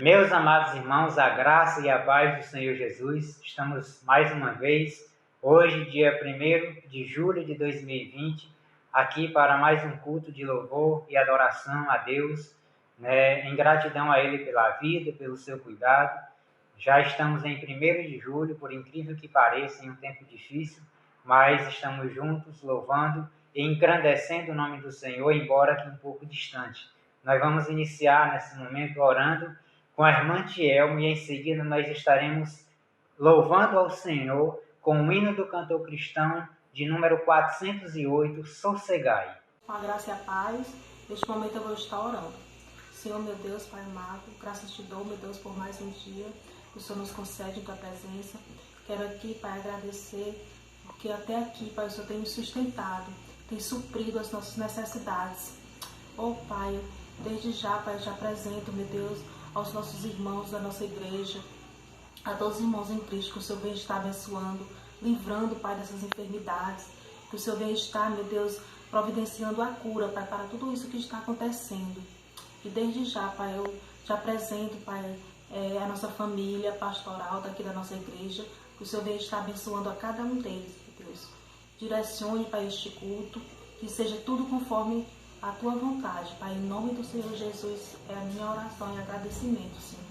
Meus amados irmãos, a graça e a paz do Senhor Jesus, estamos mais uma vez, hoje, dia 1º de julho de 2020, aqui para mais um culto de louvor e adoração a Deus, em gratidão a Ele pela vida, pelo seu cuidado. Já estamos em 1º de julho, por incrível que pareça, em um tempo difícil, mas estamos juntos, louvando e engrandecendo o nome do Senhor, embora que um pouco distante. Nós vamos iniciar nesse momento orando com a irmã Tielma, e em seguida nós estaremos louvando ao Senhor com o hino do cantor cristão de número 408, Sossegai. Com a graça e a paz, neste momento eu vou estar orando. Senhor, meu Deus, Pai amado, graças te dou, meu Deus, por mais um dia que o Senhor nos concede em tua presença. Quero aqui, Pai, agradecer, porque até aqui, Pai, o Senhor tem nos sustentado, tem suprido as nossas necessidades. Oh, Pai, desde já, Pai, eu te apresento, meu Deus, aos nossos irmãos da nossa igreja, a todos os irmãos em Cristo, que o Senhor venha estar abençoando, livrando, Pai, dessas enfermidades, que o Senhor venha estar, meu Deus, providenciando a cura, Pai, para tudo isso que está acontecendo. E desde já, Pai, eu te apresento, Pai, a nossa família pastoral daqui da nossa igreja, que o Senhor venha estar abençoando a cada um deles, meu Deus. Direcione, Pai, este culto, que seja tudo conforme a tua vontade, Pai, em nome do Senhor Jesus, é a minha oração e agradecimento, Senhor.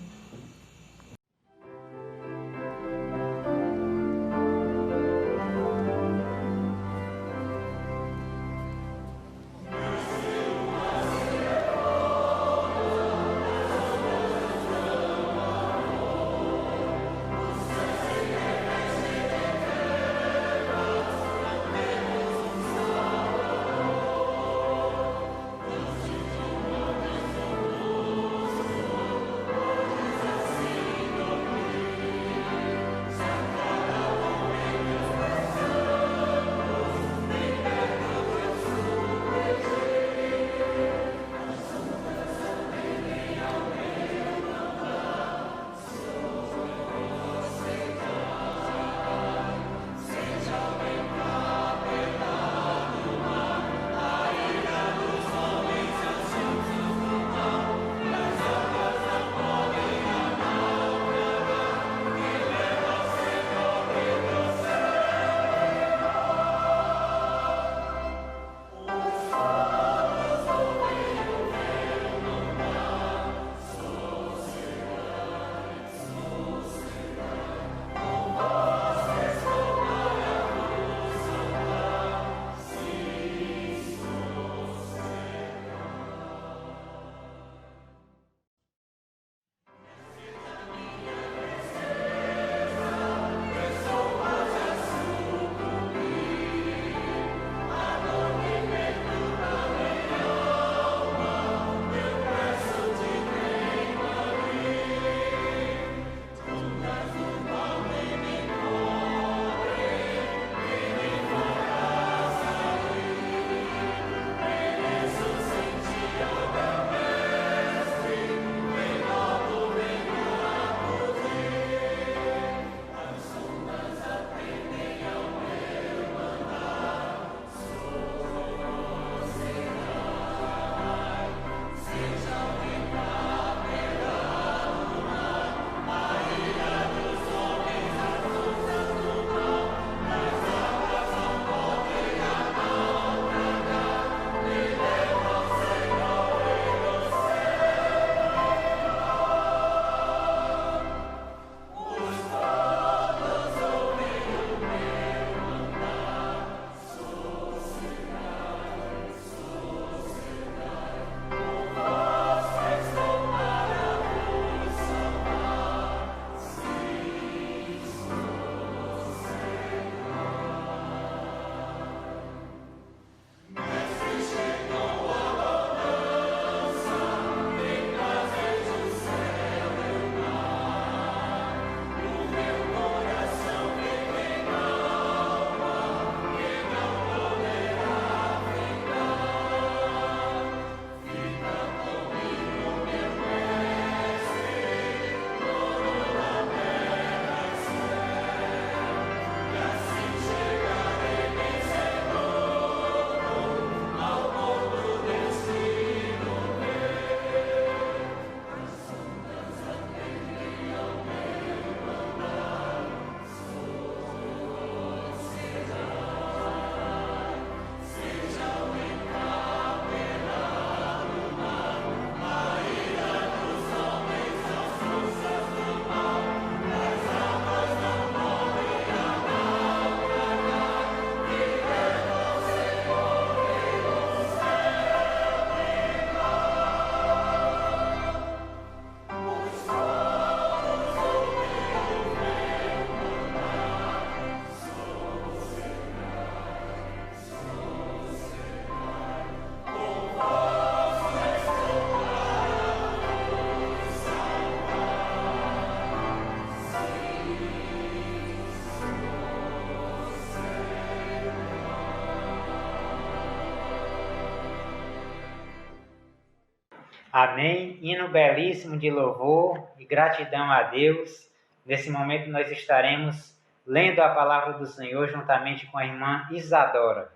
Amém. Hino belíssimo de louvor e gratidão a Deus. Nesse momento nós estaremos lendo a palavra do Senhor juntamente com a irmã Isadora.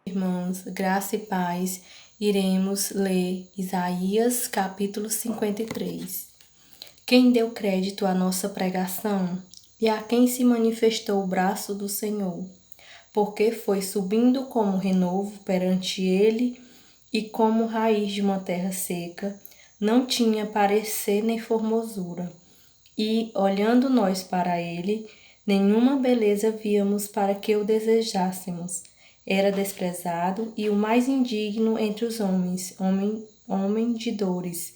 Irmãos, graça e paz, iremos ler Isaías capítulo 53. Quem deu crédito à nossa pregação e a quem se manifestou o braço do Senhor? Porque foi subindo como renovo perante ele e como raiz de uma terra seca, não tinha parecer nem formosura. E, olhando nós para ele, nenhuma beleza víamos para que o desejássemos. Era desprezado e o mais indigno entre os homens, homem de dores,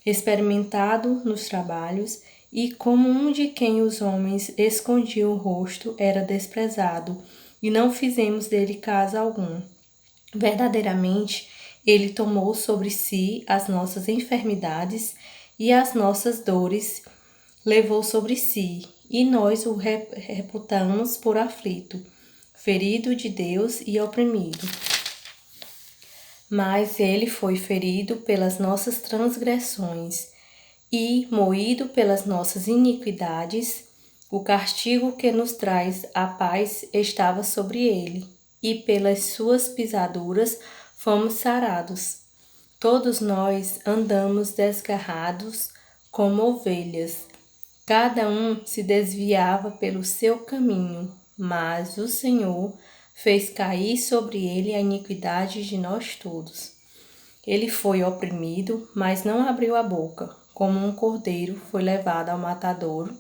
experimentado nos trabalhos, e como um de quem os homens escondiam o rosto, era desprezado, e não fizemos dele caso algum. Verdadeiramente, ele tomou sobre si as nossas enfermidades e as nossas dores levou sobre si, e nós o reputamos por aflito, ferido de Deus e oprimido. Mas ele foi ferido pelas nossas transgressões e moído pelas nossas iniquidades. O castigo que nos traz a paz estava sobre ele, e pelas suas pisaduras fomos sarados. Todos nós andamos desgarrados como ovelhas. Cada um se desviava pelo seu caminho, mas o Senhor fez cair sobre ele a iniquidade de nós todos. Ele foi oprimido, mas não abriu a boca. Como um cordeiro foi levado ao matadouro,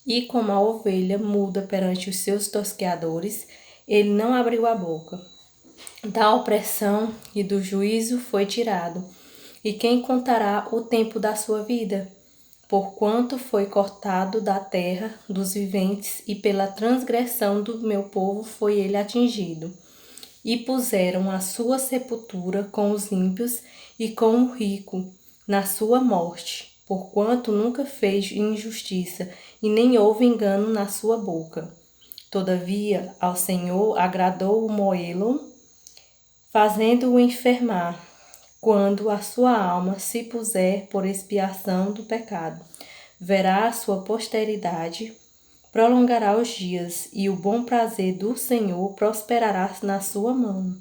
e como a ovelha muda perante os seus tosqueadores, ele não abriu a boca. Da opressão e do juízo foi tirado. E quem contará o tempo da sua vida? Porquanto foi cortado da terra dos viventes, e pela transgressão do meu povo foi ele atingido. E puseram a sua sepultura com os ímpios e com o rico na sua morte, porquanto nunca fez injustiça, e nem houve engano na sua boca. Todavia, ao Senhor agradou o moê-lo, fazendo-o enfermar, quando a sua alma se puser por expiação do pecado. Verá a sua posteridade, prolongará os dias, e o bom prazer do Senhor prosperará na sua mão.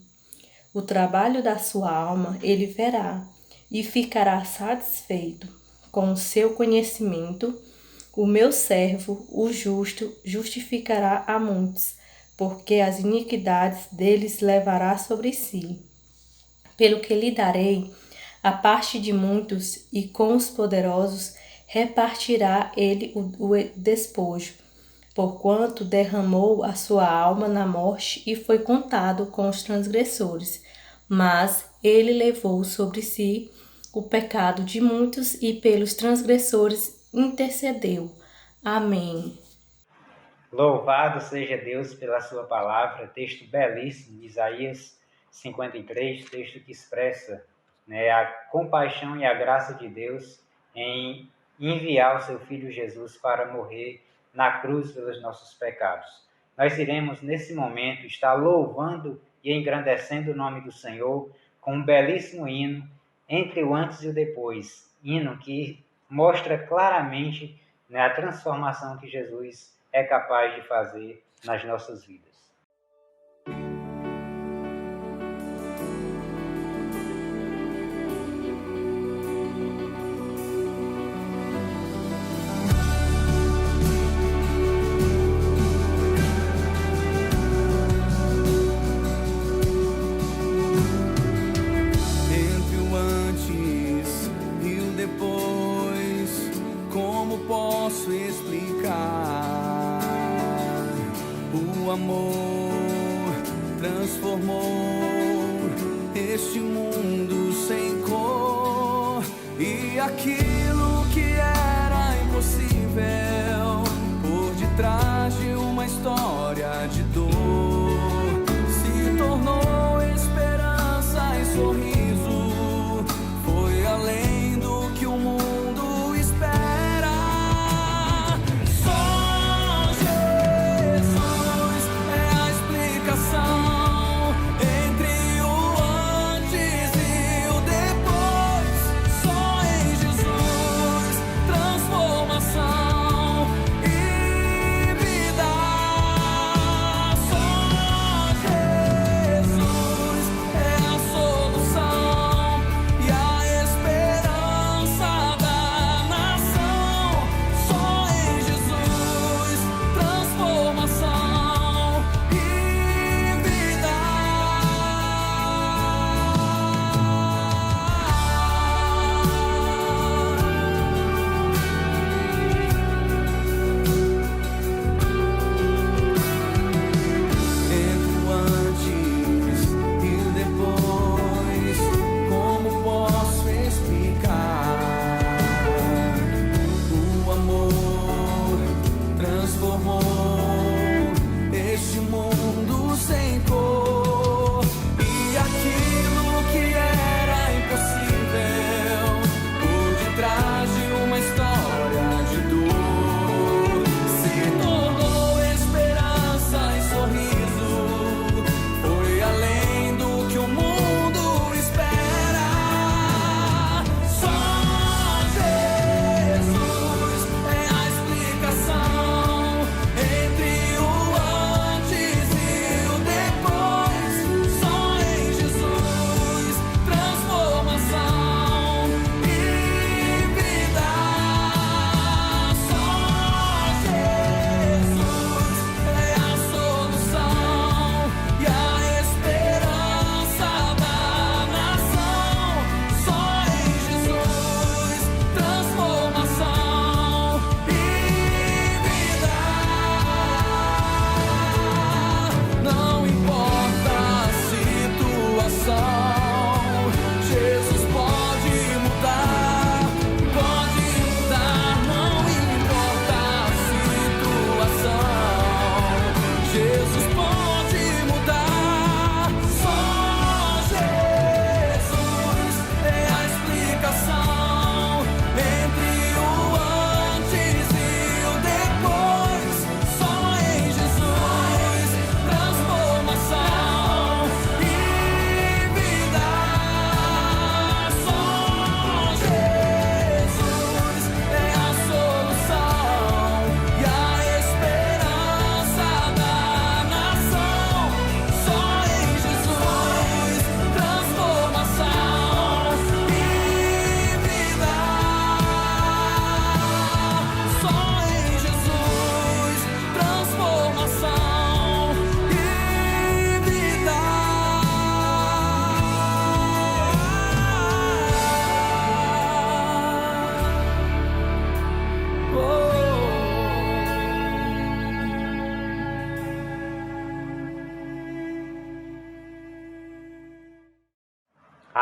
O trabalho da sua alma ele verá, e ficará satisfeito. Com o seu conhecimento, o meu servo, o justo, justificará a muitos, porque as iniquidades deles levará sobre si. Pelo que lhe darei a parte de muitos, e com os poderosos repartirá ele o despojo, porquanto derramou a sua alma na morte e foi contado com os transgressores. Mas ele levou sobre si o pecado de muitos e pelos transgressores intercedeu. Amém. Louvado seja Deus pela sua palavra, texto belíssimo, Isaías 53, texto que expressa, a compaixão e a graça de Deus em enviar o seu Filho Jesus para morrer na cruz pelos nossos pecados. Nós iremos, nesse momento, estar louvando e engrandecendo o nome do Senhor com um belíssimo hino, entre o antes e o depois, hino que mostra claramente a transformação que Jesus é capaz de fazer nas nossas vidas. Posso explicar o amor transformou este mundo sem cor, e aquilo que era impossível por detrás de uma história de dor se tornou esperança e sorriso, foi além do que o mundo espera. Entre o antes e o depois,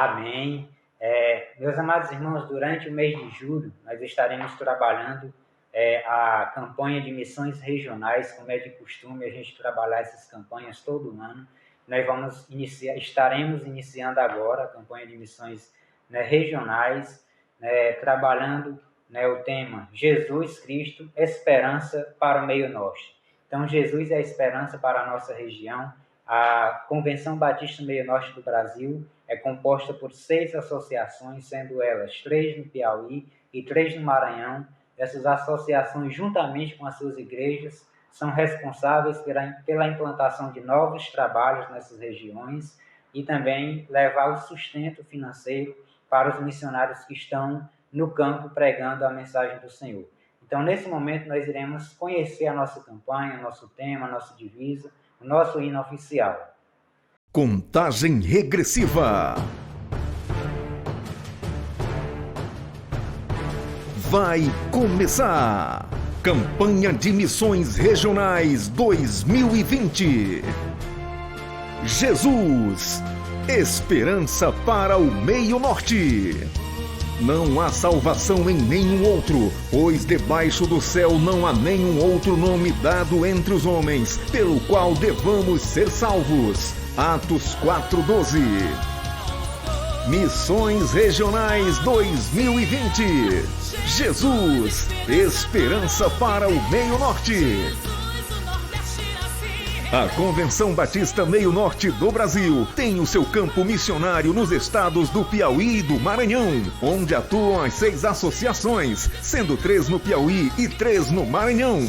Amém. Meus amados irmãos, durante o mês de julho, nós estaremos trabalhando a campanha de missões regionais, como é de costume a gente trabalhar essas campanhas todo ano. Nós estaremos iniciando agora a campanha de missões, né, regionais, né, trabalhando, né, o tema Jesus Cristo, esperança para o meio norte. Então, Jesus é a esperança para a nossa região. A Convenção Batista Meio Norte do Brasil é composta por 6 associações, sendo elas 3 no Piauí e 3 no Maranhão. Essas associações, juntamente com as suas igrejas, são responsáveis pela implantação de novos trabalhos nessas regiões e também levar o sustento financeiro para os missionários que estão no campo pregando a mensagem do Senhor. Então, nesse momento, nós iremos conhecer a nossa campanha, nosso tema, a nossa divisa, o nosso hino oficial. Contagem regressiva. Vai começar! Campanha de Missões Regionais 2020. Jesus, esperança para o meio norte. Não há salvação em nenhum outro, pois debaixo do céu não há nenhum outro nome dado entre os homens, pelo qual devamos ser salvos. Atos 4:12. Missões Regionais 2020. Jesus, esperança para o meio norte. A Convenção Batista Meio Norte do Brasil tem o seu campo missionário nos estados do Piauí e do Maranhão, onde atuam as 6 associações, sendo 3 no Piauí e 3 no Maranhão.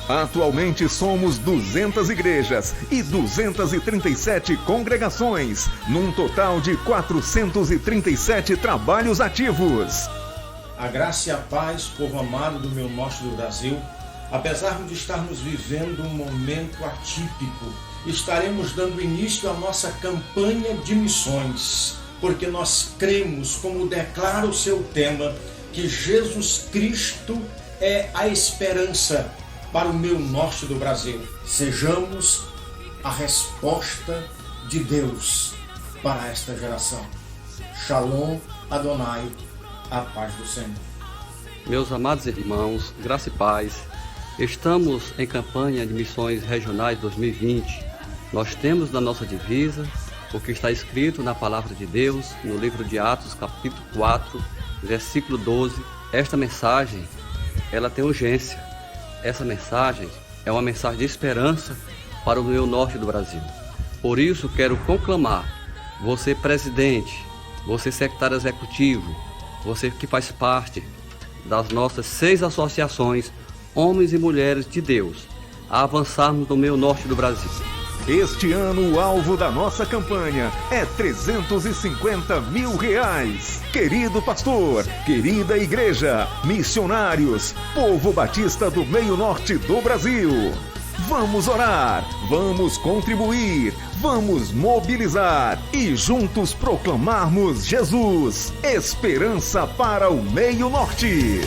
Atualmente somos 200 igrejas e 237 congregações, num total de 437 trabalhos ativos. A graça e a paz, povo amado do meu norte do Brasil. Apesar de estarmos vivendo um momento atípico, estaremos dando início à nossa campanha de missões, porque nós cremos, como declara o seu tema, que Jesus Cristo é a esperança para o meu norte do Brasil. Sejamos a resposta de Deus para esta geração. Shalom Adonai, a paz do Senhor. Meus amados irmãos, graça e paz. Estamos em campanha de missões regionais 2020. Nós temos na nossa divisa o que está escrito na palavra de Deus, no livro de Atos, capítulo 4, versículo 12. Esta mensagem, ela tem urgência. Essa mensagem é uma mensagem de esperança para o meio norte do Brasil. Por isso, quero conclamar, você presidente, você secretário executivo, você que faz parte das nossas 6 associações, homens e mulheres de Deus, a avançarmos no meio norte do Brasil. Este ano o alvo da nossa campanha é R$350 mil. Querido pastor, querida igreja, missionários, povo batista do meio norte do Brasil. Vamos orar, vamos contribuir, vamos mobilizar e juntos proclamarmos Jesus, esperança para o meio norte.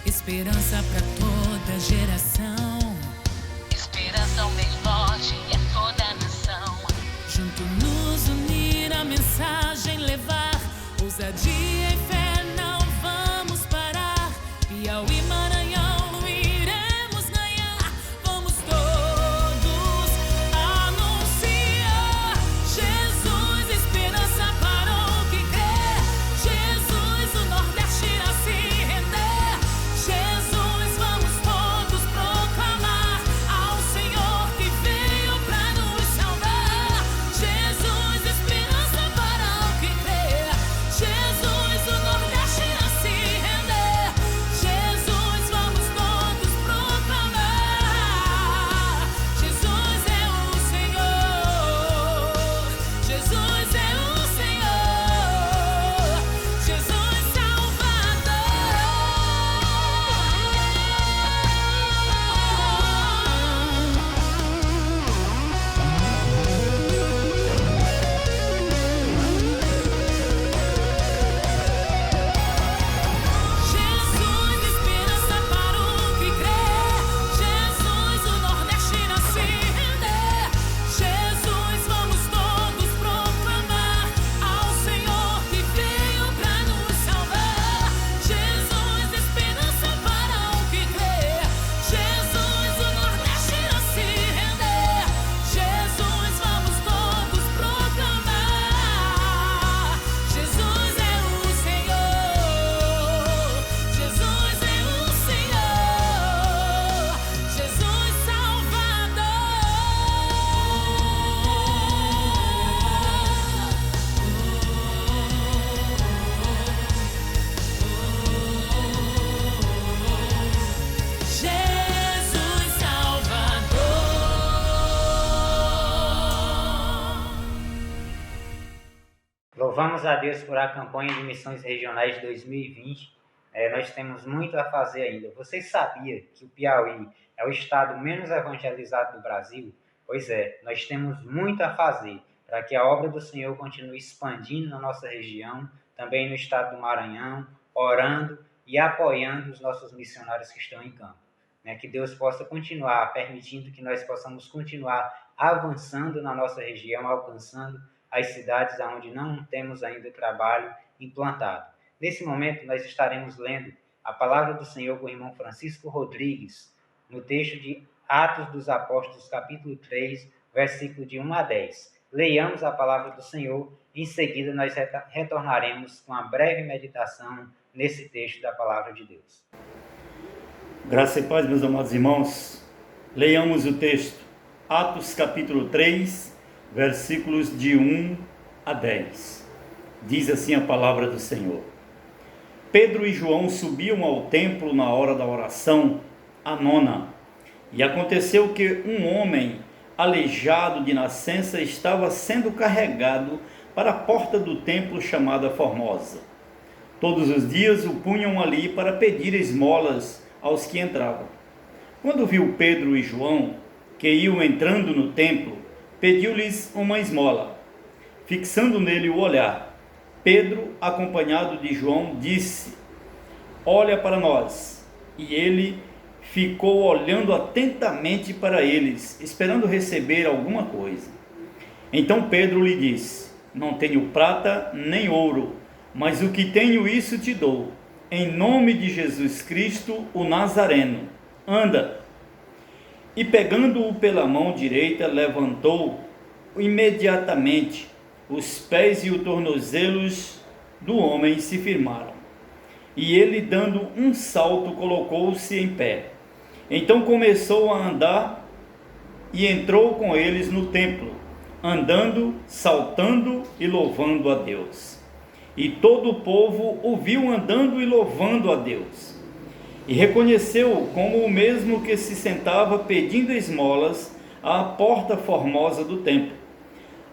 Esperança para toda geração. Esperança ao meio norte e a toda a nação. Junto nos unir, a mensagem levar. Ousadia e fé, não vamos parar. Piauí, Maranhão, iremos ganhar. Vamos todos anunciar. Jesus, esperança para o que crê. Jesus, o Nordeste a se render. Jesus, vamos todos proclamar ao Senhor que veio para nos salvar. Jesus, esperança para o que crê. Jesus, Louvamos a Deus por a campanha de missões regionais de 2020. Nós temos muito a fazer ainda. Você sabia que o Piauí é o estado menos evangelizado do Brasil? Pois é, nós temos muito a fazer para que a obra do Senhor continue expandindo na nossa região, também no estado do Maranhão, orando e apoiando os nossos missionários que estão em campo. Que Deus possa continuar permitindo que nós possamos continuar avançando na nossa região, alcançando as cidades onde não temos ainda trabalho implantado. Nesse momento, nós estaremos lendo a palavra do Senhor com o irmão Francisco Rodrigues, no texto de Atos dos Apóstolos, capítulo 3, versículo de 1 a 10. Leiamos a palavra do Senhor e em seguida nós retornaremos com a breve meditação nesse texto da palavra de Deus. Graça e paz, meus amados irmãos. Leiamos o texto, Atos capítulo 3, versículos de 1 a 10. Diz assim a palavra do Senhor. Pedro e João subiam ao templo na hora da oração, a nona, e aconteceu que um homem aleijado de nascença estava sendo carregado para a porta do templo chamada Formosa. Todos os dias o punham ali para pedir esmolas aos que entravam. Quando viu Pedro e João, que iam entrando no templo, pediu-lhes uma esmola. Fixando nele o olhar, Pedro, acompanhado de João, disse: olha para nós. E ele ficou olhando atentamente para eles, esperando receber alguma coisa. Então Pedro lhe disse: não tenho prata nem ouro, mas o que tenho isso te dou. Em nome de Jesus Cristo, o Nazareno, anda. E pegando-o pela mão direita, levantou imediatamente. Os pés e os tornozelos do homem se firmaram. E ele, dando um salto, colocou-se em pé. Então começou a andar e entrou com eles no templo, andando, saltando e louvando a Deus. E todo o povo o viu andando e louvando a Deus. E reconheceu-o como o mesmo que se sentava pedindo esmolas à porta formosa do templo.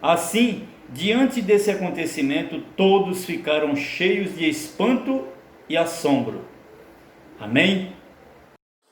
Assim, diante desse acontecimento, todos ficaram cheios de espanto e assombro. Amém?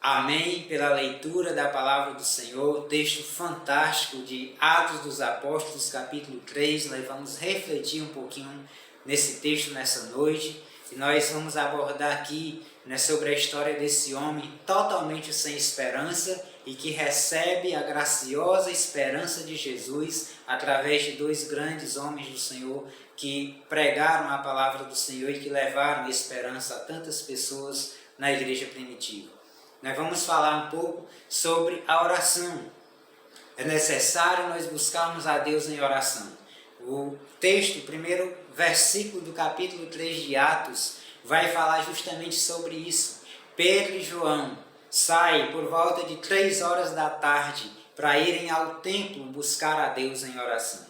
Amém, pela leitura da palavra do Senhor, texto fantástico de Atos dos Apóstolos, capítulo 3. Nós vamos refletir um pouquinho nesse texto nessa noite, e nós vamos abordar aqui sobre a história desse homem totalmente sem esperança e que recebe a graciosa esperança de Jesus através de dois grandes homens do Senhor que pregaram a palavra do Senhor e que levaram esperança a tantas pessoas na igreja primitiva. Nós vamos falar um pouco sobre a oração. É necessário nós buscarmos a Deus em oração. O texto, o primeiro versículo do capítulo 3 de Atos, vai falar justamente sobre isso. Pedro e João saem por volta de 3 horas da tarde para irem ao templo buscar a Deus em oração.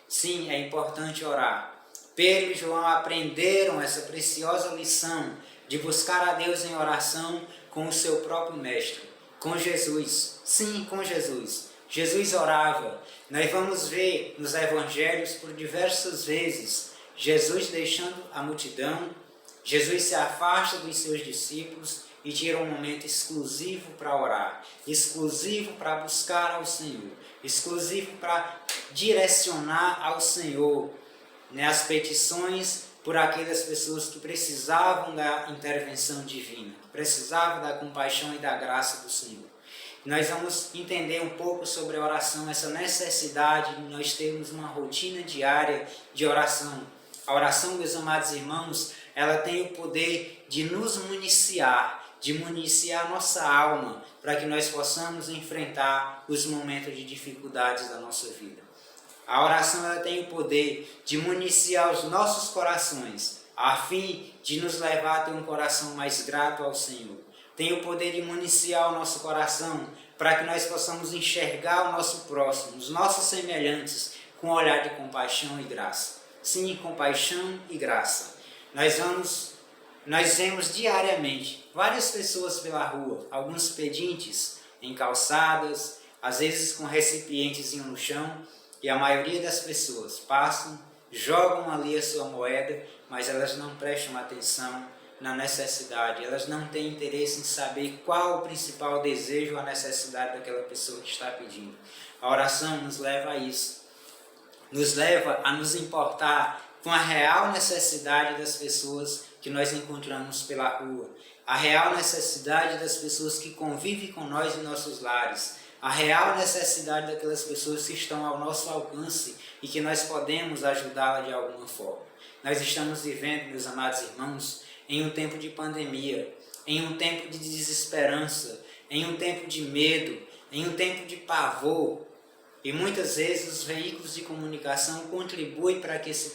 Sim, é importante orar. Pedro e João aprenderam essa preciosa lição de buscar a Deus em oração com o seu próprio mestre, com Jesus. Sim, com Jesus. Jesus orava. Nós vamos ver nos evangelhos por diversas vezes Jesus deixando a multidão, Jesus se afasta dos seus discípulos e tira um momento exclusivo para orar, exclusivo para buscar ao Senhor, exclusivo para direcionar ao Senhor as petições por aquelas pessoas que precisavam da intervenção divina, precisavam da compaixão e da graça do Senhor. Nós vamos entender um pouco sobre a oração, essa necessidade de nós termos uma rotina diária de oração. A oração, meus amados irmãos, ela tem o poder de nos municiar, de municiar a nossa alma, para que nós possamos enfrentar os momentos de dificuldades da nossa vida. A oração ela tem o poder de municiar os nossos corações, a fim de nos levar a ter um coração mais grato ao Senhor. Tem o poder de municiar o nosso coração para que nós possamos enxergar o nosso próximo, os nossos semelhantes, com um olhar de compaixão e graça. Sim, compaixão e graça. Nós vemos diariamente várias pessoas pela rua, alguns pedintes em calçadas, às vezes com recipientezinho no chão, e a maioria das pessoas passam jogam ali a sua moeda, mas elas não prestam atenção na necessidade, elas não têm interesse em saber qual o principal desejo ou a necessidade daquela pessoa que está pedindo. A oração nos leva a isso, nos leva a nos importar com a real necessidade das pessoas que nós encontramos pela rua, a real necessidade das pessoas que convivem com nós em nossos lares, a real necessidade daquelas pessoas que estão ao nosso alcance e que nós podemos ajudá-la de alguma forma. Nós estamos vivendo, meus amados irmãos, em um tempo de pandemia, em um tempo de desesperança, em um tempo de medo, em um tempo de pavor. E muitas vezes os veículos de comunicação contribuem para que esse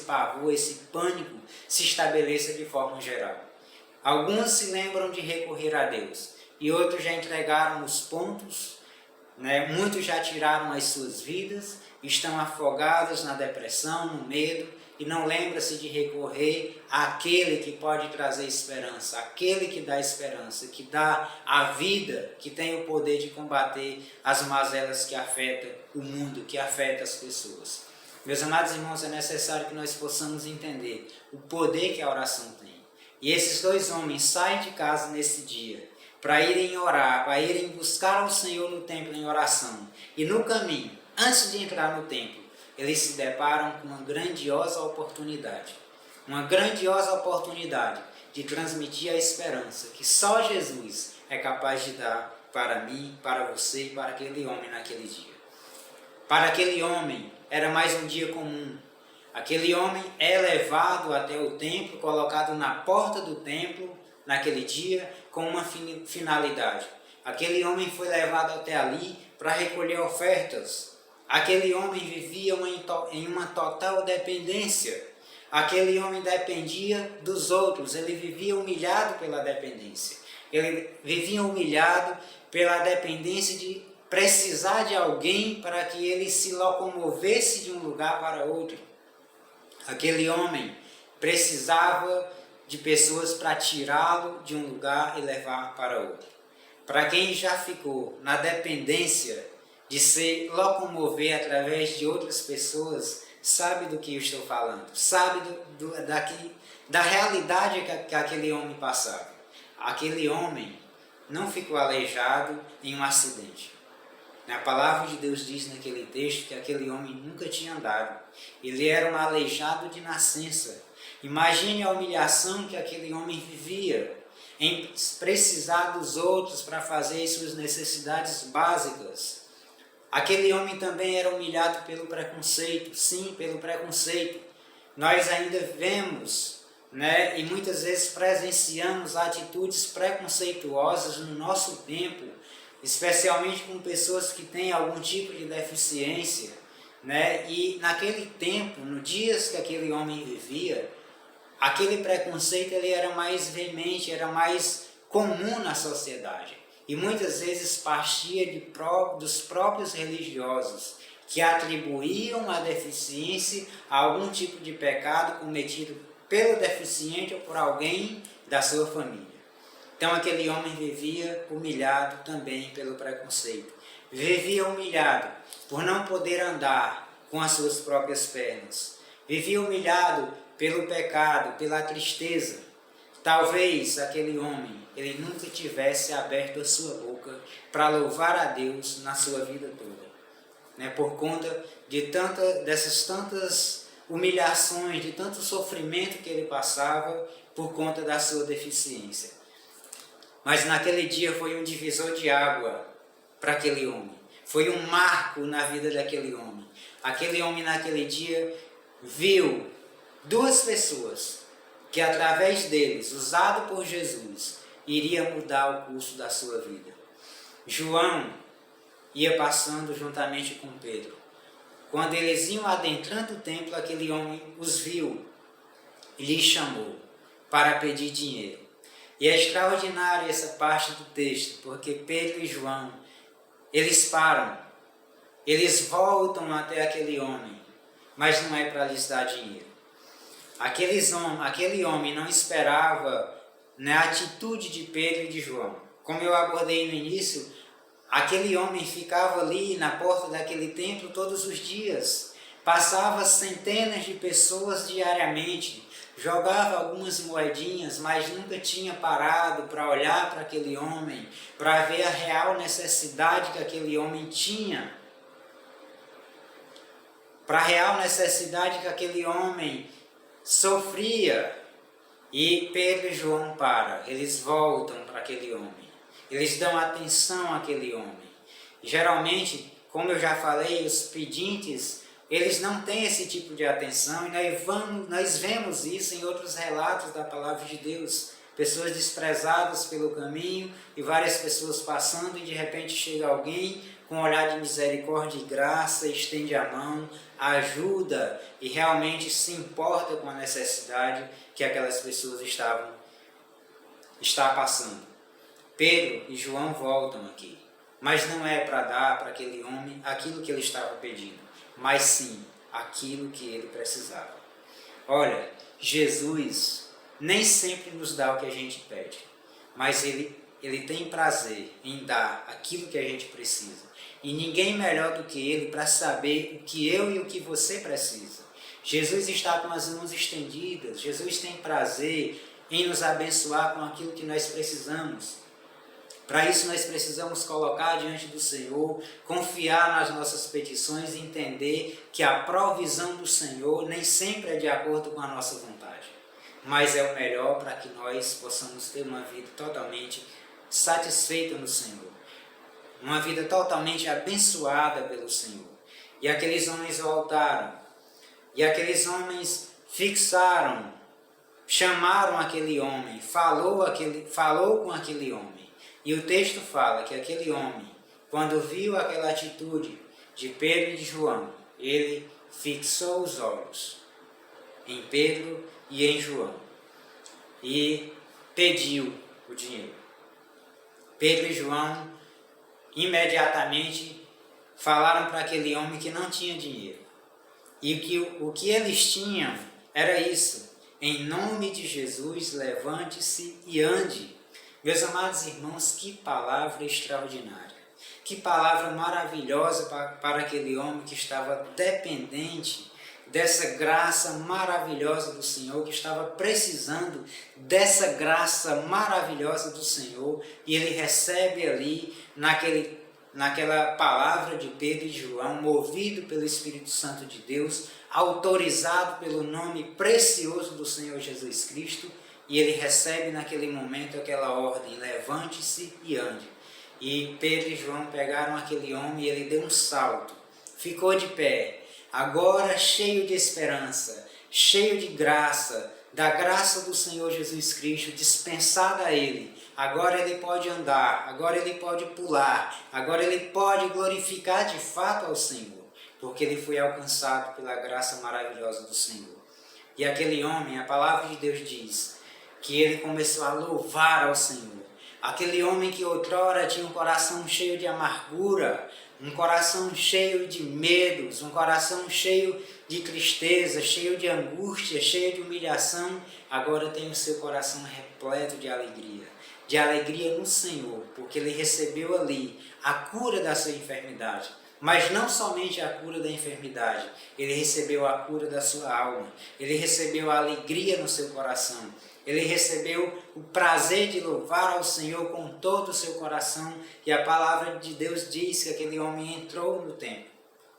pavor, esse pânico se estabeleça de forma geral. Alguns se lembram de recorrer a Deus e outros já entregaram os pontos, né? Muitos já tiraram as suas vidas, estão afogados na depressão, no medo, e não lembra-se de recorrer àquele que pode trazer esperança, aquele que dá esperança, que dá a vida, que tem o poder de combater as mazelas que afetam o mundo, que afetam as pessoas. Meus amados irmãos, é necessário que nós possamos entender o poder que a oração tem. E esses dois homens saem de casa nesse dia para irem orar, para irem buscar o Senhor no templo em oração. E no caminho, antes de entrar no templo, eles se deparam com uma grandiosa oportunidade de transmitir a esperança que só Jesus é capaz de dar para mim, para você e para aquele homem naquele dia. Para aquele homem era mais um dia comum. Aquele homem é levado até o templo, colocado na porta do templo naquele dia com uma finalidade. Aquele homem foi levado até ali para recolher ofertas. Aquele homem vivia em uma total dependência. Aquele homem dependia dos outros. Ele vivia humilhado pela dependência. Ele vivia humilhado pela dependência de precisar de alguém para que ele se locomovesse de um lugar para outro. Aquele homem precisava de pessoas para tirá-lo de um lugar e levar para outro. Para quem já ficou na dependência de se locomover através de outras pessoas, sabe do que eu estou falando, sabe da realidade que aquele homem passava. Aquele homem não ficou aleijado em um acidente. A palavra de Deus diz naquele texto que aquele homem nunca tinha andado. Ele era um aleijado de nascença. Imagine a humilhação que aquele homem vivia em precisar dos outros para fazer suas necessidades básicas. Aquele homem também era humilhado pelo preconceito, sim, pelo preconceito. Nós ainda vemos, e muitas vezes presenciamos atitudes preconceituosas no nosso tempo, especialmente com pessoas que têm algum tipo de deficiência. E naquele tempo, nos dias que aquele homem vivia, aquele preconceito ele era mais veemente, era mais comum na sociedade. E muitas vezes partia dos próprios religiosos, que atribuíam a deficiência a algum tipo de pecado cometido pelo deficiente ou por alguém da sua família. Então aquele homem vivia humilhado também pelo preconceito. Vivia humilhado por não poder andar com as suas próprias pernas. Vivia humilhado pelo pecado, pela tristeza. Talvez aquele homem ele nunca tivesse aberto a sua boca para louvar a Deus na sua vida toda, por conta de dessas tantas humilhações, de tanto sofrimento que ele passava por conta da sua deficiência. Mas naquele dia foi um divisor de água para aquele homem, foi um marco na vida daquele homem. Aquele homem naquele dia viu duas pessoas que através deles, usado por Jesus, iria mudar o curso da sua vida. João ia passando juntamente com Pedro. Quando eles iam adentrando o templo, aquele homem os viu e lhes chamou para pedir dinheiro. E é extraordinário essa parte do texto, porque Pedro e João, eles param, eles voltam até aquele homem, mas não é para lhes dar dinheiro. Aquele homem não esperava a atitude de Pedro e de João. Como eu abordei no início, aquele homem ficava ali na porta daquele templo todos os dias, Passava centenas de pessoas diariamente, jogava algumas moedinhas, mas nunca tinha parado para olhar para aquele homem, para ver a real necessidade que aquele homem tinha, para a real necessidade que aquele homem sofria. E Pedro e João param, eles voltam para aquele homem, eles dão atenção àquele homem. Geralmente, como eu já falei, os pedintes, eles não têm esse tipo de atenção, e nós vemos isso em outros relatos da palavra de Deus. Pessoas desprezadas pelo caminho e várias pessoas passando, e de repente chega alguém com um olhar de misericórdia e graça, estende a mão, ajuda e realmente se importa com a necessidade que aquelas pessoas está passando. Pedro e João voltam aqui, mas não é para dar para aquele homem aquilo que ele estava pedindo, mas sim aquilo que ele precisava. Olha, Jesus nem sempre nos dá o que a gente pede, mas ele tem prazer em dar aquilo que a gente precisa. E ninguém melhor do que ele para saber o que eu e o que você precisa. Jesus está com as mãos estendidas, Jesus tem prazer em nos abençoar com aquilo que nós precisamos. Para isso nós precisamos colocar diante do Senhor, confiar nas nossas petições e entender que a provisão do Senhor nem sempre é de acordo com a nossa vontade, mas é o melhor para que nós possamos ter uma vida totalmente satisfeita no Senhor, uma vida totalmente abençoada pelo Senhor. E aqueles homens voltaram, e aqueles homens fixaram, chamaram aquele homem, falou com aquele homem. E o texto fala que aquele homem, quando viu aquela atitude de Pedro e de João, ele fixou os olhos em Pedro e em João e pediu o dinheiro. Pedro e João imediatamente falaram para aquele homem que não tinha dinheiro. E que o que eles tinham era isso: em nome de Jesus, levante-se e ande. Meus amados irmãos, que palavra extraordinária, que palavra maravilhosa para aquele homem que estava dependente dessa graça maravilhosa do Senhor, que estava precisando dessa graça maravilhosa do Senhor, e ele recebe ali, naquela palavra de Pedro e João, movido pelo Espírito Santo de Deus, autorizado pelo nome precioso do Senhor Jesus Cristo, e ele recebe naquele momento aquela ordem: levante-se e ande. E Pedro e João pegaram aquele homem e ele deu um salto, ficou de pé, agora cheio de esperança, cheio de graça, da graça do Senhor Jesus Cristo dispensada a ele. Agora ele pode andar, agora ele pode pular, agora ele pode glorificar de fato ao Senhor, porque ele foi alcançado pela graça maravilhosa do Senhor. E aquele homem, a palavra de Deus diz que ele começou a louvar ao Senhor. Aquele homem que outrora tinha um coração cheio de amargura, um coração cheio de medos, um coração cheio de tristeza, cheio de angústia, cheio de humilhação, agora tem o seu coração repleto de alegria no Senhor, porque ele recebeu ali a cura da sua enfermidade. Mas não somente a cura da enfermidade, ele recebeu a cura da sua alma, ele recebeu a alegria no seu coração, ele recebeu o prazer de louvar ao Senhor com todo o seu coração. E a palavra de Deus diz que aquele homem entrou no templo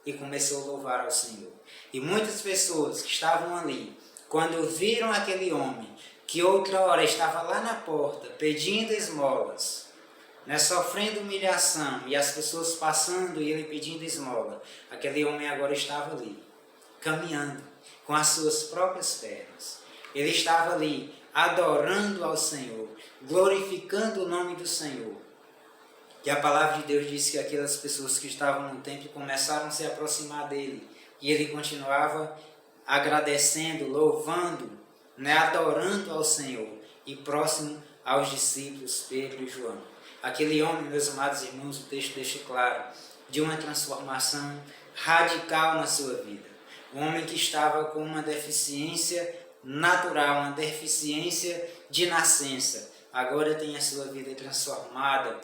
e começou a louvar ao Senhor. E muitas pessoas que estavam ali, quando viram aquele homem, que outra hora estava lá na porta pedindo esmolas, sofrendo humilhação, e as pessoas passando e ele pedindo esmola, aquele homem agora estava ali, caminhando com as suas próprias pernas. Ele estava ali adorando ao Senhor, glorificando o nome do Senhor. E a palavra de Deus diz que aquelas pessoas que estavam no templo começaram a se aproximar dele, e ele continuava agradecendo, louvando, adorando ao Senhor, e próximo aos discípulos Pedro e João. Aquele homem, meus amados irmãos, o texto deixa claro, de uma transformação radical na sua vida. Um homem que estava com uma deficiência natural, uma deficiência de nascença, agora tem a sua vida transformada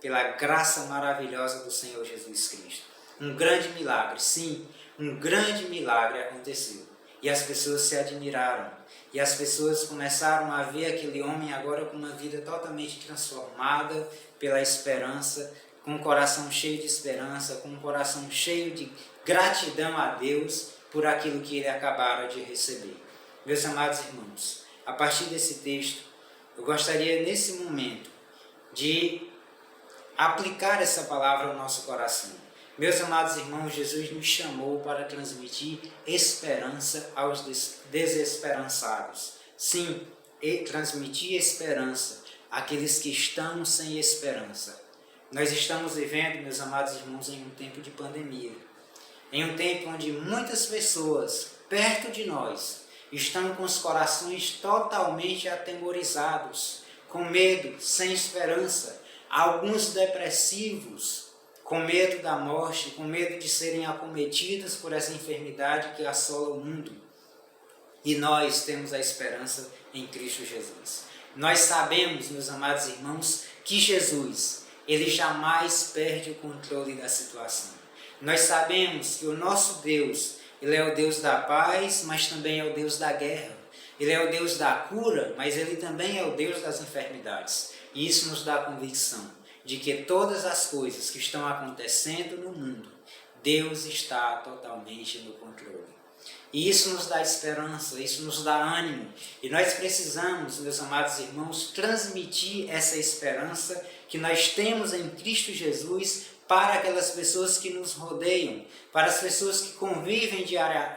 pela graça maravilhosa do Senhor Jesus Cristo. Um grande milagre, sim, um grande milagre aconteceu. E as pessoas se admiraram. E as pessoas começaram a ver aquele homem agora com uma vida totalmente transformada pela esperança, com um coração cheio de esperança, com um coração cheio de gratidão a Deus por aquilo que ele acabara de receber. Meus amados irmãos, a partir desse texto, eu gostaria nesse momento de aplicar essa palavra ao nosso coração. Meus amados irmãos, Jesus nos chamou para transmitir esperança aos desesperançados. Sim, transmitir esperança àqueles que estão sem esperança. Nós estamos vivendo, meus amados irmãos, em um tempo de pandemia. Em um tempo onde muitas pessoas, perto de nós, estão com os corações totalmente atemorizados, com medo, sem esperança, alguns depressivos, com medo da morte, com medo de serem acometidos por essa enfermidade que assola o mundo. E nós temos a esperança em Cristo Jesus. Nós sabemos, meus amados irmãos, que Jesus, ele jamais perde o controle da situação. Nós sabemos que o nosso Deus, ele é o Deus da paz, mas também é o Deus da guerra. Ele é o Deus da cura, mas ele também é o Deus das enfermidades. E isso nos dá a convicção de que todas as coisas que estão acontecendo no mundo, Deus está totalmente no controle. E isso nos dá esperança, isso nos dá ânimo. E nós precisamos, meus amados irmãos, transmitir essa esperança que nós temos em Cristo Jesus para aquelas pessoas que nos rodeiam, para as pessoas que convivem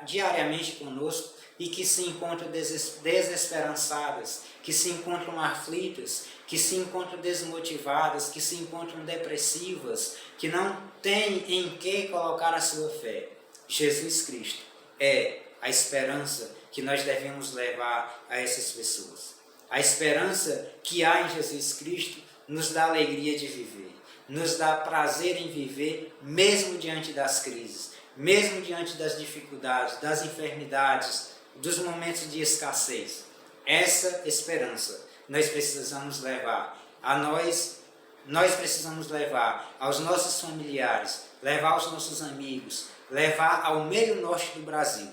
diariamente conosco e que se encontram desesperançadas, que se encontram aflitas, que se encontram desmotivadas, que se encontram depressivas, que não têm em que colocar a sua fé. Jesus Cristo é a esperança que nós devemos levar a essas pessoas. A esperança que há em Jesus Cristo nos dá alegria de viver, nos dá prazer em viver, mesmo diante das crises, mesmo diante das dificuldades, das enfermidades, dos momentos de escassez. Essa esperança nós precisamos levar a nós precisamos levar aos nossos familiares, levar aos nossos amigos, levar ao meio norte do Brasil,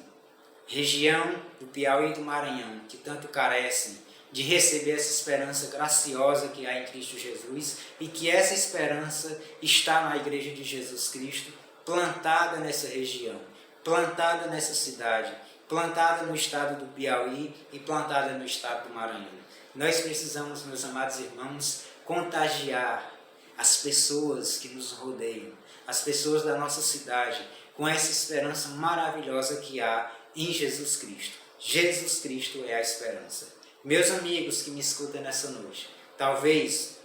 região do Piauí e do Maranhão, que tanto carecem de receber essa esperança graciosa que há em Cristo Jesus, e que essa esperança está na Igreja de Jesus Cristo, plantada nessa região, plantada nessa cidade, plantada no estado do Piauí e plantada no estado do Maranhão. Nós precisamos, meus amados irmãos, contagiar as pessoas que nos rodeiam, as pessoas da nossa cidade, com essa esperança maravilhosa que há em Jesus Cristo. Jesus Cristo é a esperança. Meus amigos que me escutam nessa noite, talvez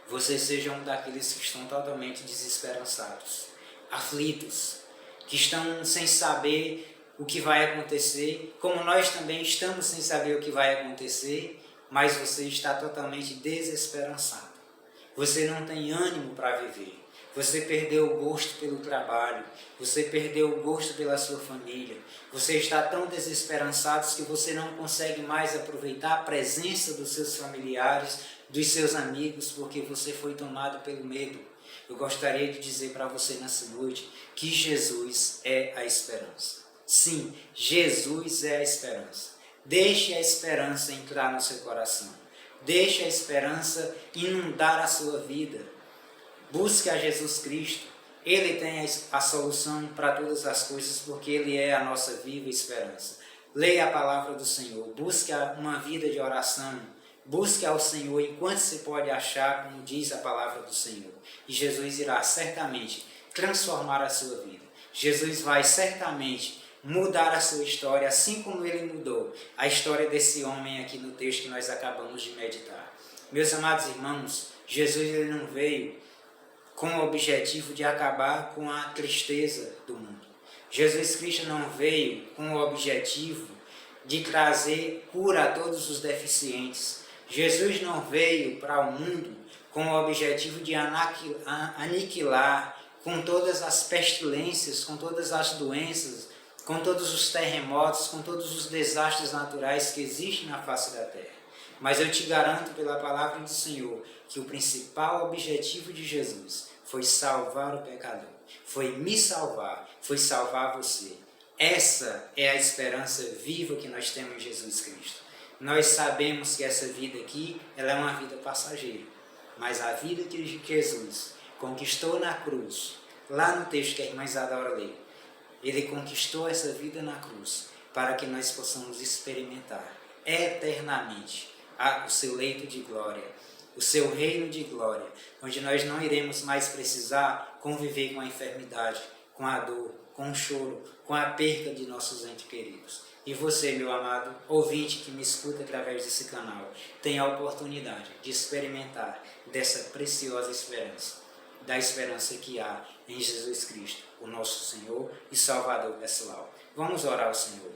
vocês sejam um daqueles que estão totalmente desesperançados, aflitos, que estão sem saber o que vai acontecer, como nós também estamos sem saber o que vai acontecer, mas você está totalmente desesperançado. Você não tem ânimo para viver. Você perdeu o gosto pelo trabalho, você perdeu o gosto pela sua família. Você está tão desesperançado que você não consegue mais aproveitar a presença dos seus familiares, dos seus amigos, porque você foi tomado pelo medo. Eu gostaria de dizer para você nessa noite que Jesus é a esperança. Sim, Jesus é a esperança. Deixe a esperança entrar no seu coração. Deixe a esperança inundar a sua vida. Busque a Jesus Cristo. Ele tem a solução para todas as coisas, porque Ele é a nossa viva esperança. Leia a palavra do Senhor. Busque uma vida de oração. Busque ao Senhor enquanto se pode achar, como diz a palavra do Senhor. E Jesus irá certamente transformar a sua vida. Jesus vai certamente mudar a sua história, assim como Ele mudou a história desse homem aqui no texto que nós acabamos de meditar. Meus amados irmãos, Jesus ele não veio com o objetivo de acabar com a tristeza do mundo. Jesus Cristo não veio com o objetivo de trazer cura a todos os deficientes. Jesus não veio para o mundo com o objetivo de aniquilar com todas as pestilências, com todas as doenças, com todos os terremotos, com todos os desastres naturais que existem na face da terra. Mas eu te garanto pela palavra do Senhor que o principal objetivo de Jesus foi salvar o pecador, foi me salvar, foi salvar você. Essa é a esperança viva que nós temos em Jesus Cristo. Nós sabemos que essa vida aqui, ela é uma vida passageira, mas a vida que Jesus conquistou na cruz, lá no texto que a irmã Isadora leu, ele conquistou essa vida na cruz para que nós possamos experimentar eternamente o seu leito de glória, o seu reino de glória, onde nós não iremos mais precisar conviver com a enfermidade, com a dor, com o choro, com a perda de nossos entes queridos. E você, meu amado ouvinte que me escuta através desse canal, tem a oportunidade de experimentar dessa preciosa esperança, da esperança que há em Jesus Cristo, o nosso Senhor e Salvador pessoal. Vamos orar ao Senhor.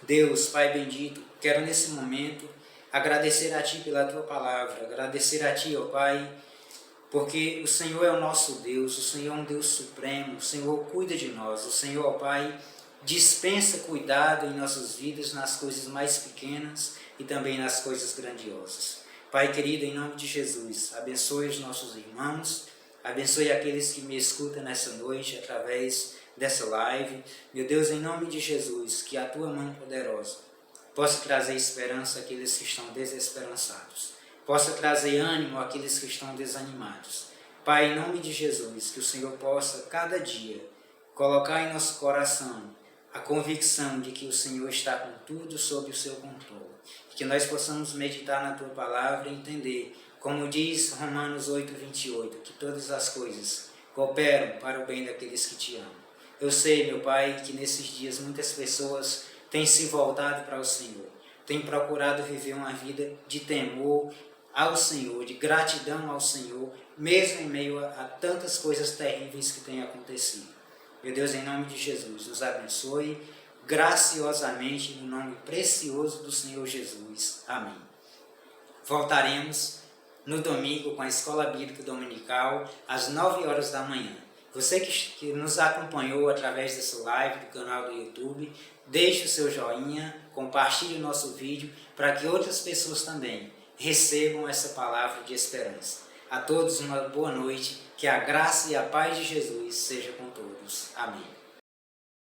Deus, Pai bendito, quero nesse momento agradecer a Ti pela Tua palavra, agradecer a Ti, ó Pai, porque o Senhor é o nosso Deus, o Senhor é um Deus supremo, o Senhor cuida de nós, o Senhor, ó Pai, dispensa cuidado em nossas vidas, nas coisas mais pequenas e também nas coisas grandiosas. Pai querido, em nome de Jesus, abençoe os nossos irmãos, abençoe aqueles que me escutam nessa noite através dessa live. Meu Deus, em nome de Jesus, que a Tua mão poderosa possa trazer esperança àqueles que estão desesperançados, possa trazer ânimo àqueles que estão desanimados. Pai, em nome de Jesus, que o Senhor possa cada dia colocar em nosso coração a convicção de que o Senhor está com tudo sob o seu controle, que nós possamos meditar na Tua palavra e entender, como diz Romanos 8:28, que todas as coisas cooperam para o bem daqueles que Te amam. Eu sei, meu Pai, que nesses dias muitas pessoas têm se voltado para o Senhor, têm procurado viver uma vida de temor ao Senhor, de gratidão ao Senhor, mesmo em meio a tantas coisas terríveis que têm acontecido. Meu Deus, em nome de Jesus, nos abençoe graciosamente no nome precioso do Senhor Jesus. Amém. Voltaremos no domingo com a Escola Bíblica Dominical às 9 horas da manhã. Você que nos acompanhou através dessa live do canal do YouTube, deixe o seu joinha, compartilhe o nosso vídeo para que outras pessoas também recebam essa palavra de esperança. A todos uma boa noite, que a graça e a paz de Jesus seja com todos. Amém.